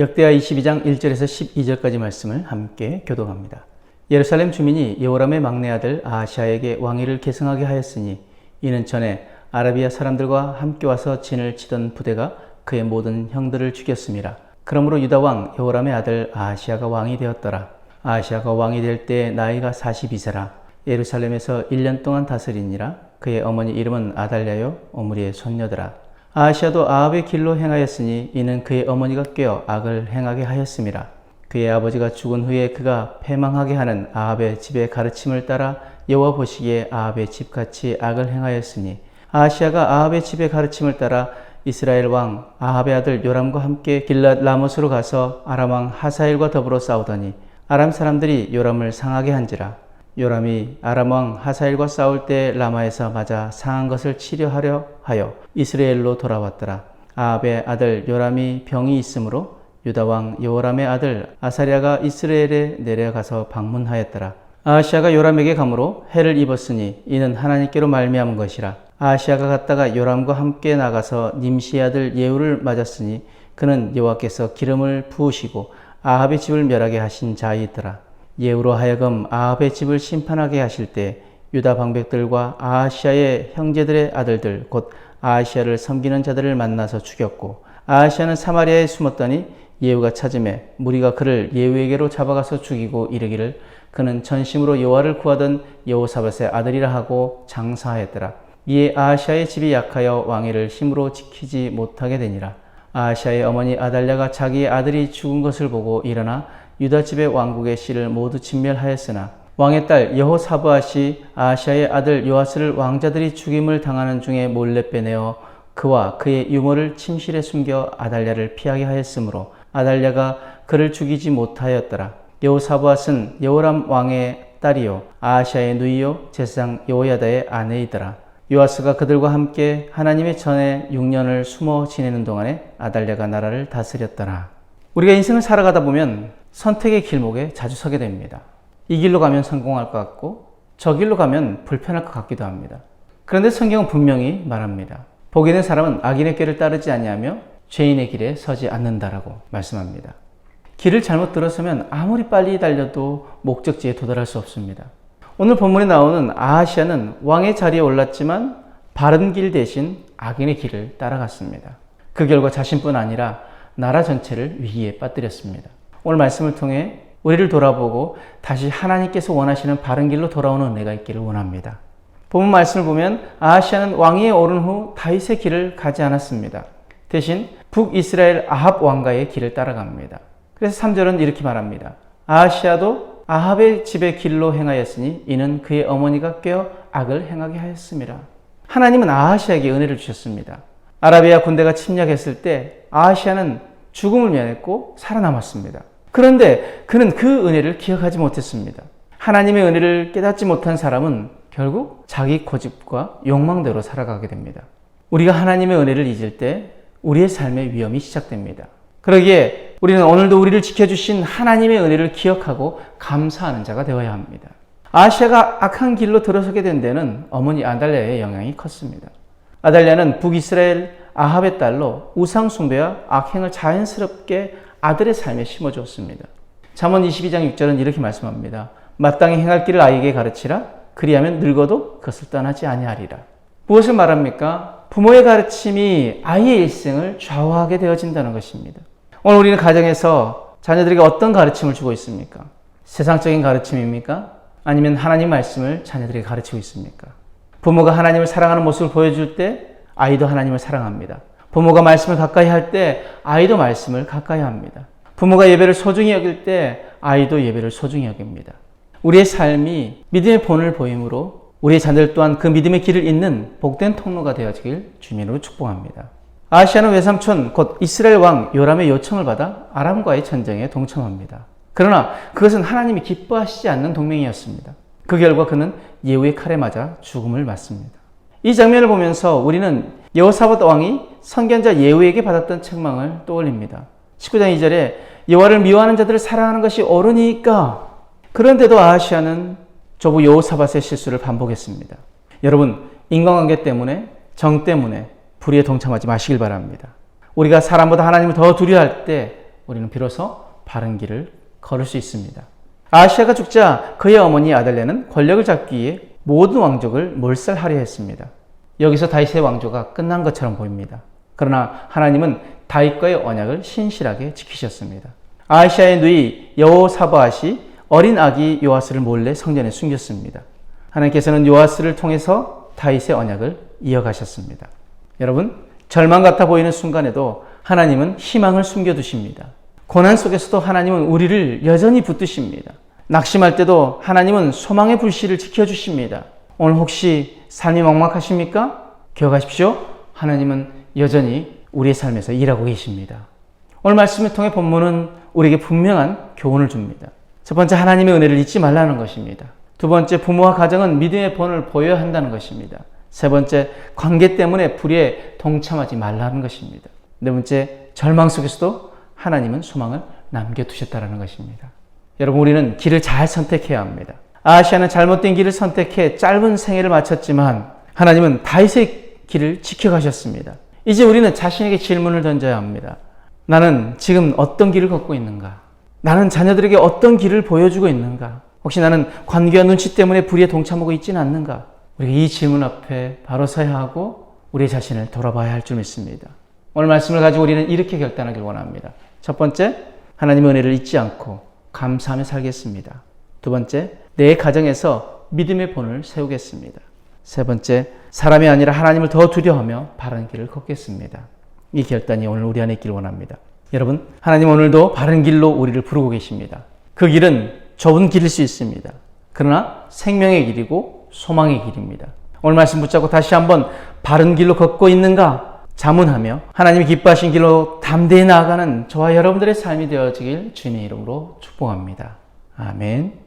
역대하 22장 1절에서 12절까지 말씀을 함께 교독합니다. 예루살렘 주민이 여호람의 막내 아들 아하시아에게 왕위를 계승하게 하였으니 이는 전에 아라비아 사람들과 함께 와서 진을 치던 부대가 그의 모든 형들을 죽였음이라. 그러므로 유다 왕 여호람의 아들 아하시아가 왕이 되었더라. 아하시아가 왕이 될 때 나이가 42세라. 예루살렘에서 1년 동안 다스리니라. 그의 어머니 이름은 아달랴요 오므리의 손녀더라. 아하시아도 아합의 길로 행하였으니 이는 그의 어머니가 꾀어 악을 행하게 하였음이라. 그의 아버지가 죽은 후에 그가 패망하게 하는 아합의 집의 가르침을 따라 여호와 보시기에 아합의 집같이 악을 행하였으니 아하시아가 아합의 집의 가르침을 따라 이스라엘 왕 아합의 아들 요람과 함께 길랏 라못으로 가서 아람 왕 하사엘과 더불어 싸우더니 아람 사람들이 요람을 상하게 한지라. 요람이 아람 왕 하사엘과 싸울 때 라마에서 맞아 상한 것을 치료하려 하여 이스라엘로 돌아왔더라. 아합의 아들 요람이 병이 있으므로 유다 왕 여호람의 아들 아사랴가 이스라엘에 내려가서 방문하였더라. 아하시아가 요람에게 가므로 해를 입었으니 이는 하나님께로 말미암은 것이라. 아하시아가 갔다가 요람과 함께 나가서 님시의 아들 예후를 맞았으니 그는 여호와께서 기름을 부으시고 아합의 집을 멸하게 하신 자이더라. 예후로 하여금 아합의 집을 심판하게 하실 때 유다 방백들과 아하시아의 형제들의 아들들 곧 아하시아를 섬기는 자들을 만나서 죽였고 아하시아는 사마리아에 숨었더니 예후가 찾음에 무리가 그를 예후에게로 잡아가서 죽이고 이르기를 그는 전심으로 여호와를 구하던 여호사밧의 아들이라 하고 장사하였더라. 이에 아하시아의 집이 약하여 왕위를 힘으로 지키지 못하게 되니라. 아하시아의 어머니 아달랴가 자기의 아들이 죽은 것을 보고 일어나 유다 집의 왕국의 씨를 모두 진멸하였으나 왕의 딸 여호사브앗이 아하시아의 아들 요아스를 왕자들이 죽임을 당하는 중에 몰래 빼내어 그와 그의 유모를 침실에 숨겨 아달랴를 피하게 하였으므로 아달랴가 그를 죽이지 못하였더라. 여호사브앗은 여호람 왕의 딸이요 아하시아의 누이요 제사장 여호야다의 아내이더라. 요아스가 그들과 함께 하나님의 전에 6년을 숨어 지내는 동안에 아달랴가 나라를 다스렸더라. 우리가 인생을 살아가다 보면 선택의 길목에 자주 서게 됩니다. 이 길로 가면 성공할 것 같고 저 길로 가면 불편할 것 같기도 합니다. 그런데 성경은 분명히 말합니다. 복이 있는 사람은 악인의 길을 따르지 아니하며 죄인의 길에 서지 않는다라고 말씀합니다. 길을 잘못 들어서면 아무리 빨리 달려도 목적지에 도달할 수 없습니다. 오늘 본문에 나오는 아하시아는 왕의 자리에 올랐지만 바른 길 대신 악인의 길을 따라갔습니다. 그 결과 자신뿐 아니라 나라 전체를 위기에 빠뜨렸습니다. 오늘 말씀을 통해 우리를 돌아보고 다시 하나님께서 원하시는 바른 길로 돌아오는 은혜가 있기를 원합니다. 본문 말씀을 보면 아하시아는 왕위에 오른 후 다윗의 길을 가지 않았습니다. 대신 북이스라엘 아합 왕가의 길을 따라갑니다. 그래서 3절은 이렇게 말합니다. 아하시아도 아합의 집의 길로 행하였으니 이는 그의 어머니가 꾀어 악을 행하게 하였음이라. 하나님은 아하시아에게 은혜를 주셨습니다. 아라비아 군대가 침략했을 때 아하시아는 죽음을 면했고 살아남았습니다. 그런데 그는 그 은혜를 기억하지 못했습니다. 하나님의 은혜를 깨닫지 못한 사람은 결국 자기 고집과 욕망대로 살아가게 됩니다. 우리가 하나님의 은혜를 잊을 때 우리의 삶의 위험이 시작됩니다. 그러기에 우리는 오늘도 우리를 지켜주신 하나님의 은혜를 기억하고 감사하는 자가 되어야 합니다. 아하시아가 악한 길로 들어서게 된 데는 어머니 아달랴의 영향이 컸습니다. 아달랴는 북이스라엘 아합의 딸로 우상 숭배와 악행을 자연스럽게 아들의 삶에 심어주었습니다. 잠언 22장 6절은 이렇게 말씀합니다. 마땅히 행할 길을 아이에게 가르치라. 그리하면 늙어도 그것을 떠나지 아니하리라. 무엇을 말합니까? 부모의 가르침이 아이의 일생을 좌우하게 되어진다는 것입니다. 오늘 우리는 가정에서 자녀들에게 어떤 가르침을 주고 있습니까? 세상적인 가르침입니까? 아니면 하나님 말씀을 자녀들에게 가르치고 있습니까? 부모가 하나님을 사랑하는 모습을 보여줄 때 아이도 하나님을 사랑합니다. 부모가 말씀을 가까이 할 때 아이도 말씀을 가까이 합니다. 부모가 예배를 소중히 여길 때 아이도 예배를 소중히 여깁니다. 우리의 삶이 믿음의 본을 보이므로 우리의 자녀들 또한 그 믿음의 길을 잇는 복된 통로가 되어지길 주님으로 축복합니다. 아하시아는 외삼촌 곧 이스라엘 왕 요람의 요청을 받아 아람과의 전쟁에 동참합니다. 그러나 그것은 하나님이 기뻐하시지 않는 동맹이었습니다. 그 결과 그는 예후의 칼에 맞아 죽음을 맞습니다. 이 장면을 보면서 우리는 여호사밧 왕이 선견자 예후에게 받았던 책망을 떠올립니다. 19장 2절에 여호와를 미워하는 자들을 사랑하는 것이 옳으니까. 그런데도 아하시아는 조부 여호사밧의 실수를 반복했습니다. 여러분, 인간관계 때문에 정 때문에 불의에 동참하지 마시길 바랍니다. 우리가 사람보다 하나님을 더 두려워할 때 우리는 비로소 바른 길을 걸을 수 있습니다. 아하시아가 죽자 그의 어머니 아달랴는 권력을 잡기 위해 모든 왕족을 몰살하려 했습니다. 여기서 다윗의 왕조가 끝난 것처럼 보입니다. 그러나 하나님은 다윗과의 언약을 신실하게 지키셨습니다. 아하시아의 누이 여호사밧이 어린 아기 요아스를 몰래 성전에 숨겼습니다. 하나님께서는 요아스를 통해서 다윗의 언약을 이어가셨습니다. 여러분, 절망 같아 보이는 순간에도 하나님은 희망을 숨겨두십니다. 고난 속에서도 하나님은 우리를 여전히 붙드십니다. 낙심할 때도 하나님은 소망의 불씨를 지켜주십니다. 오늘 혹시 삶이 막막하십니까? 기억하십시오. 하나님은 여전히 우리의 삶에서 일하고 계십니다. 오늘 말씀을 통해 본문은 우리에게 분명한 교훈을 줍니다. 첫 번째, 하나님의 은혜를 잊지 말라는 것입니다. 두 번째, 부모와 가정은 믿음의 본을 보여야 한다는 것입니다. 세 번째, 관계 때문에 불의에 동참하지 말라는 것입니다. 네 번째, 절망 속에서도 하나님은 소망을 남겨두셨다는 것입니다. 여러분, 우리는 길을 잘 선택해야 합니다. 아하시아는 잘못된 길을 선택해 짧은 생애를 마쳤지만 하나님은 다윗의 길을 지켜가셨습니다. 이제 우리는 자신에게 질문을 던져야 합니다. 나는 지금 어떤 길을 걷고 있는가? 나는 자녀들에게 어떤 길을 보여주고 있는가? 혹시 나는 관계와 눈치 때문에 불의에 동참하고 있지는 않는가? 우리가 이 질문 앞에 바로 서야 하고 우리 자신을 돌아봐야 할 줄 믿습니다. 오늘 말씀을 가지고 우리는 이렇게 결단하길 원합니다. 첫 번째, 하나님의 은혜를 잊지 않고 감사하며 살겠습니다. 두 번째, 내 가정에서 믿음의 본을 세우겠습니다. 세 번째, 사람이 아니라 하나님을 더 두려워하며 바른 길을 걷겠습니다. 이 결단이 오늘 우리 안에 있기를 원합니다. 여러분, 하나님 오늘도 바른 길로 우리를 부르고 계십니다. 그 길은 좁은 길일 수 있습니다. 그러나 생명의 길이고 소망의 길입니다. 오늘 말씀 붙잡고 다시 한번 바른 길로 걷고 있는가 자문하며 하나님이 기뻐하신 길로 담대히 나아가는 저와 여러분들의 삶이 되어지길 주님의 이름으로 축복합니다. 아멘.